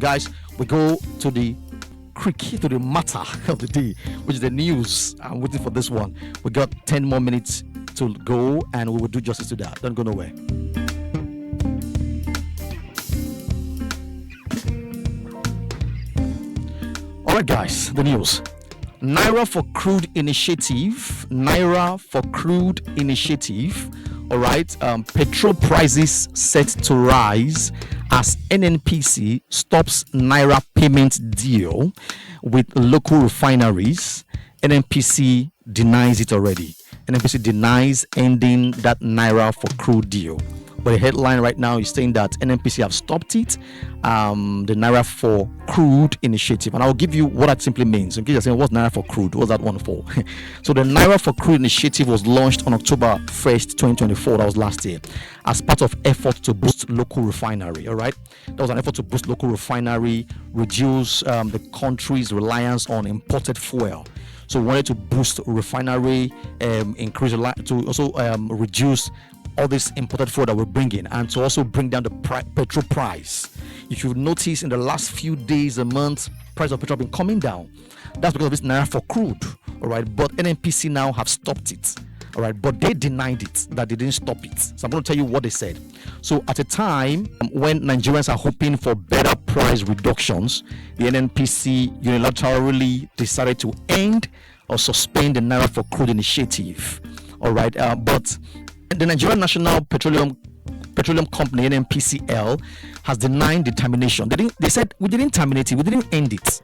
guys, we go to the to the matter of the day, which is the news. I'm waiting for this one. We got 10 more minutes to go, and we will do justice to that. Don't go nowhere. All right, guys, the news. Naira-for-crude initiative. Naira-for-crude initiative. All right. Petrol prices set to rise as NNPC stops Naira payment deal with local refineries. NNPC denies it already. NNPC denies ending that Naira-for-crude deal. But the headline right now is saying that NNPC have stopped it, the Naira-for-crude initiative. And I'll give you what that simply means. In case you're saying, what's Naira-for-crude? What's that one for? So the Naira-for-crude initiative was launched on October 1st, 2024. That was last year, as part of effort to boost local refinery. All right. That was an effort to boost local refinery, reduce the country's reliance on imported fuel. So we wanted to boost refinery, increase to also reduce all this imported fuel that we're bringing, and to also bring down the petrol price. If you've noticed in the last few days, a month, price of petrol have been coming down. That's because of this Naira-for-crude. All right, but NNPC now have stopped it. All right, but they denied it, that they didn't stop it. So I'm going to tell you what they said. So at a time when Nigerians are hoping for better price reductions, the NNPC unilaterally decided to end or suspend the Naira-for-crude initiative. All right, but the Nigerian National Petroleum Company, NNPCL, has denied the termination. They said, we didn't terminate it, we didn't end it.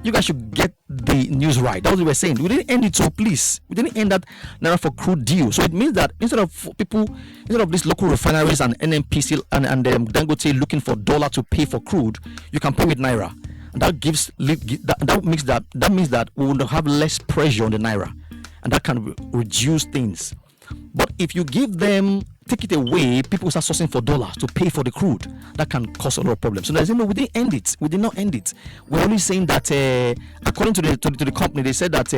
You guys should get the news right. That's what we were saying. We didn't end it, so please. We didn't end that Naira-for-crude deal. So it means that instead of these local refineries and NNPC and Dangote looking for dollar to pay for crude, you can pay with Naira. And that means that we will have less pressure on the Naira. And that can reduce things. But if you take it away, people will start sourcing for dollars to pay for the crude. That can cause a lot of problems. So there's no, we didn't end it. We did not end it. We're only saying that, according to the company, they said that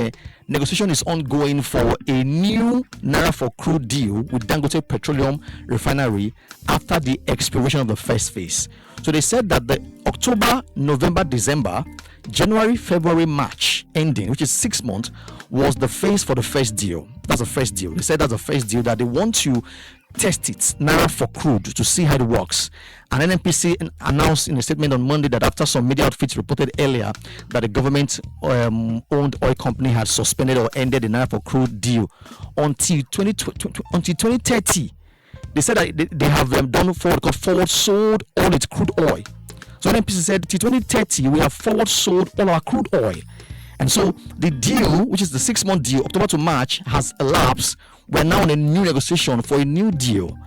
negotiation is ongoing for a new Naira-for-crude deal with Dangote Petroleum Refinery after the expiration of the first phase. So they said that the October, November, December, January, February, March ending, which is 6 months, was the phase for the first deal. That's the first deal. They said that's the first deal, that they want to test it, Naira-for-crude, to see how it works. And NNPC announced in a statement on Monday that after some media outfits reported earlier that the government-owned oil company had suspended or ended the Naira-for-crude deal until 2030. They said that they have done forward sold all its crude oil. So NNPC said till 2030 we have forward sold all our crude oil. And so the deal, which is the 6-month deal, October to March, has elapsed. We're now in a new negotiation for a new deal.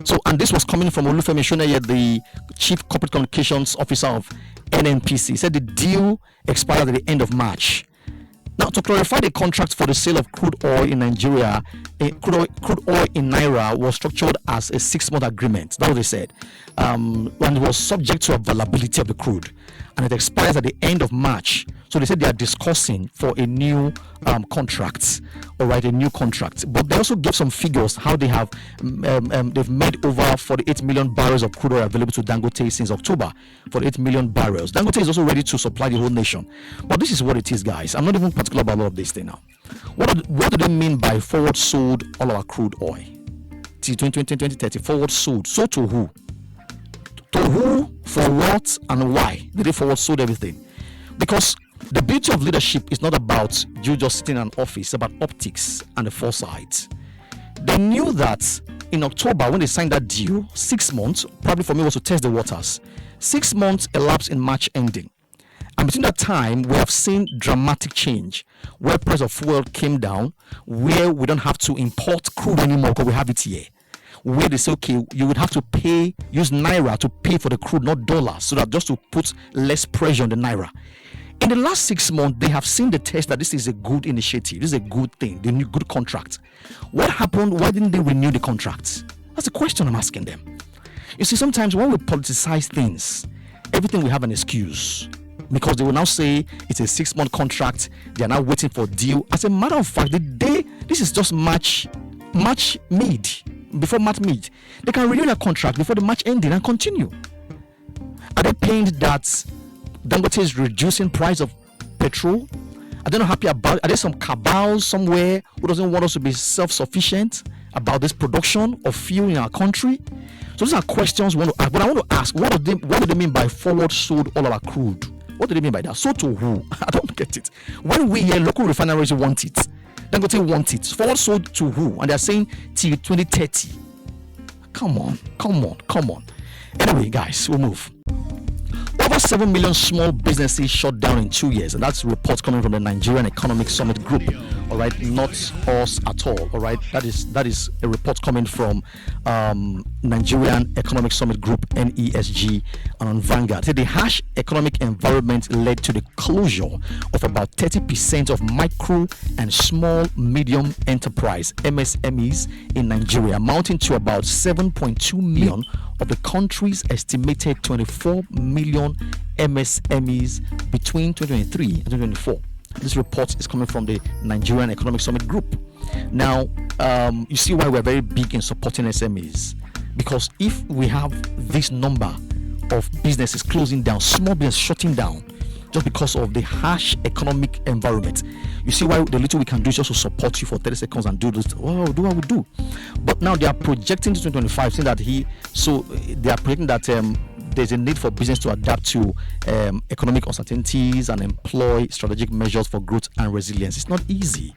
So, and this was coming from Olufemi Shoneye, the Chief Corporate Communications Officer of NNPC. He said the deal expired at the end of March. Now, to clarify, the contract for the sale of crude oil in Nigeria, crude oil in Naira was structured as a 6-month agreement. That's what they said. And it was subject to availability of the crude. And it expires at the end of March. So they said they are discussing for a new contract, all right, a new contract. But they also gave some figures how they have they've made over 48 million barrels of crude oil available to Dangote since October. 48 million barrels. Dangote is also ready to supply the whole nation. But this is what it is, guys. I'm not even particular about all of this thing now. What do they mean by forward sold all our crude oil? Till 2030, forward sold. So to who? To who, for what, and why did they forward sold everything? Because the beauty of leadership is not about you just sitting in an office, it's about optics and the foresight. They knew that in October, when they signed that deal, 6 months, probably for me was to test the waters. 6 months elapsed in March ending. And between that time, we have seen dramatic change where price of fuel came down, where we don't have to import crude anymore because we have it here. Where they say, okay, you would have to use Naira to pay for the crude, not dollars, so that just to put less pressure on the Naira. In the last 6 months, they have seen the test that this is a good initiative, this is a good thing, the new good contract. What happened? Why didn't they renew the contract? That's the question I'm asking them. You see, sometimes when we politicize things, everything will have an excuse. Because they will now say it's a 6-month contract, they are now waiting for a deal. As a matter of fact, this is just March mid. Before March mid, they can renew their contract before the March ending and continue. Are they pained that Dangote is reducing price of petrol. Are they not happy about it? Are there some cabal somewhere who doesn't want us to be self-sufficient about this production of fuel in our country? So these are questions we want to ask. But I want to ask, what do they mean by forward sold all our crude? What do they mean by that? Sold to who? I don't get it. When we hear local refineries want it, Dangote want it. Forward sold to who? And they're saying till 2030. Come on. Anyway, guys, we'll move. Over 7 million small businesses shut down in 2 years, and that's reports coming from the Nigerian Economic Summit Group. All right, not us at all. All right, that is a report coming from Nigerian Economic Summit Group (NESG) and on Vanguard. The harsh economic environment led to the closure of about 30% of micro and small medium enterprise (MSMEs) in Nigeria, amounting to about 7.2 million of the country's estimated 24 million MSMEs between 2023 and 2024. This report is coming from the Nigerian Economic Summit Group. Now, you see why we're very big in supporting SMEs, because if we have this number of businesses closing down, small business shutting down, just because of the harsh economic environment, you see why the little we can do is just to support you for 30 seconds and do this. Well, do what we do. But now they are projecting to 2025, saying that they are projecting that there's a need for business to adapt to economic uncertainties and employ strategic measures for growth and resilience. It's not easy.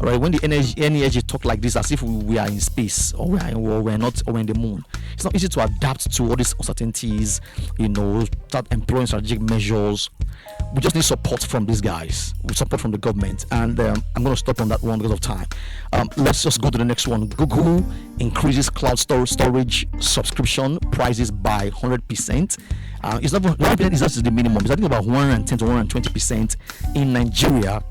All right, when the NESG talk like this, as if we are in space or we're not, or we're in the moon, it's not easy to adapt to all these uncertainties. Start employing strategic measures. We just need support from these guys. We support from the government, and I'm going to stop on that one because of time. Let's just go to the next one. Google increases cloud storage subscription prices by 100%. It's not 100%. Is actually the minimum. It's I think about 110 to 120% in Nigeria,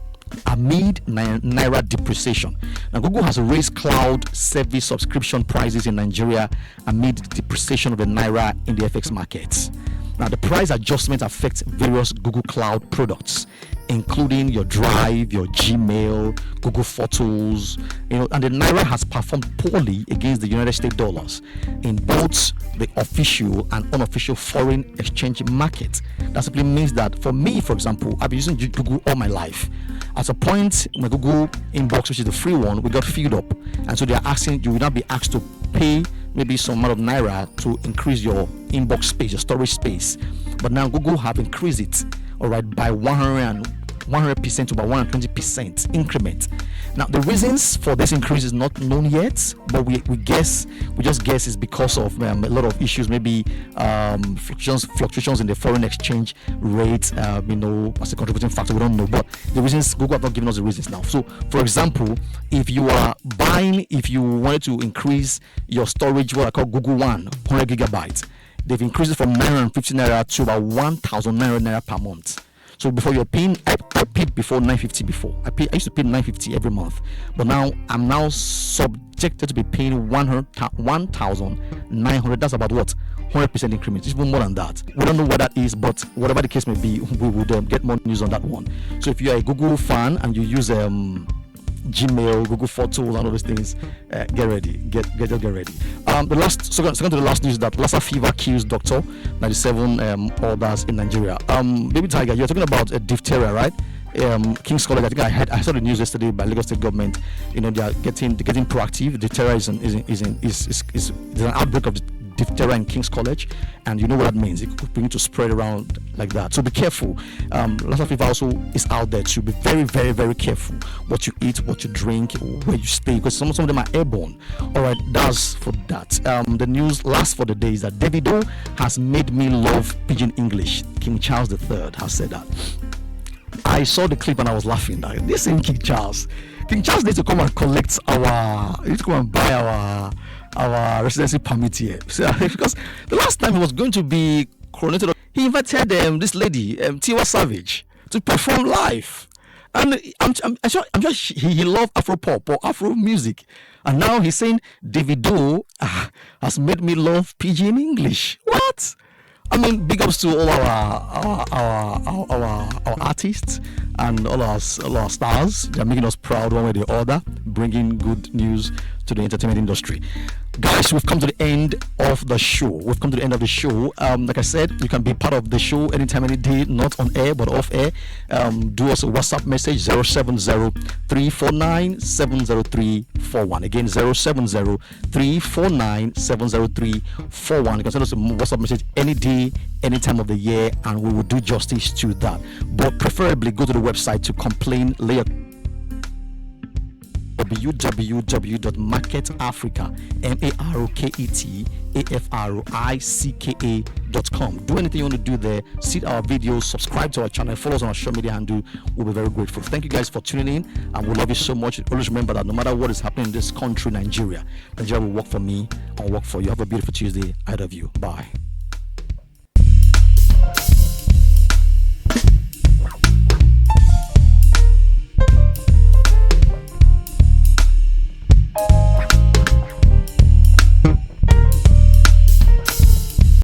amid naira depreciation. Now, Google has raised cloud service subscription prices in Nigeria amid the depreciation of the naira in the FX markets. Now, the price adjustment affects various Google Cloud products, including your Drive, your Gmail, Google Photos, and the naira has performed poorly against the United States dollars in both the official and unofficial foreign exchange market. That simply means that for me, for example, I've been using Google all my life. At a point, my Google inbox, which is the free one, we got filled up, and so they are asking you will not be asked to pay maybe some amount of naira to increase your inbox space, your storage space. But now Google have increased it, all right, by 100% to about 120% increment. Now, the reasons for this increase is not known yet, but we just guess it's because of a lot of issues, maybe fluctuations in the foreign exchange rate, as a contributing factor. We don't know, but the reasons, Google have not given us the reasons now. So, for example, if you wanted to increase your storage, what I call Google One, 100 gigabytes, they've increased it from 950 naira to about 1,000 naira per month. So before you're paying, I paid before 950 before. I used to pay 950 every month, but now I'm now subjected to be paying 1,900. That's about what? 100% increment. It's even more than that. We don't know what that is, but whatever the case may be, we would get more news on that one. So if you are a Google fan and you use Gmail, Google Photos, and all those things, get ready. Get ready. Second to the last news that Lassa Fever kills doctor, 97 others in Nigeria. Baby Tiger, you're talking about diphtheria, right? King's College. I think I saw the news yesterday by Lagos State government. They are getting proactive. Diphtheria is an outbreak of diphtheria in King's College, and you know what that means. It could begin to spread around like that. So be careful. Lassa Fever also is out there, to be very, very, very careful what you eat, what you drink, where you stay, because some of them are airborne. All right, that's for that. The news last for the day is that Davido has made me love pidgin English. King Charles III has said that. I saw the clip and I was laughing. This ain't King Charles. King Charles needs to come and collect needs to come and buy our residency permit here. So, because the last time he was going to be coronated, he invited this lady, Tiwa Savage, to perform live. And I'm sure he loved Afro pop or Afro music. And now he's saying Davido has made me love pidgin English. What? I mean, big ups to all our artists and all our stars. They're making us proud one way or the other, bringing good news to the entertainment industry. Guys, we've come to the end of the show. Like I said, you can be part of the show anytime, any day, not on air but off air. Do us a WhatsApp message 070-349-70341. Again, 070-349-70341. You can send us a WhatsApp message any day, any time of the year, and we will do justice to that. But preferably go to the website to complain, lay a www.marketafrica.com. Do anything you want to do there. See our videos, subscribe to our channel, follow us on our social media handle. We'll be very grateful. Thank you guys for tuning in, and we love you so much. Always remember that no matter what is happening in this country, Nigeria will work for me and work for you. Have a beautiful Tuesday. I love you. Bye.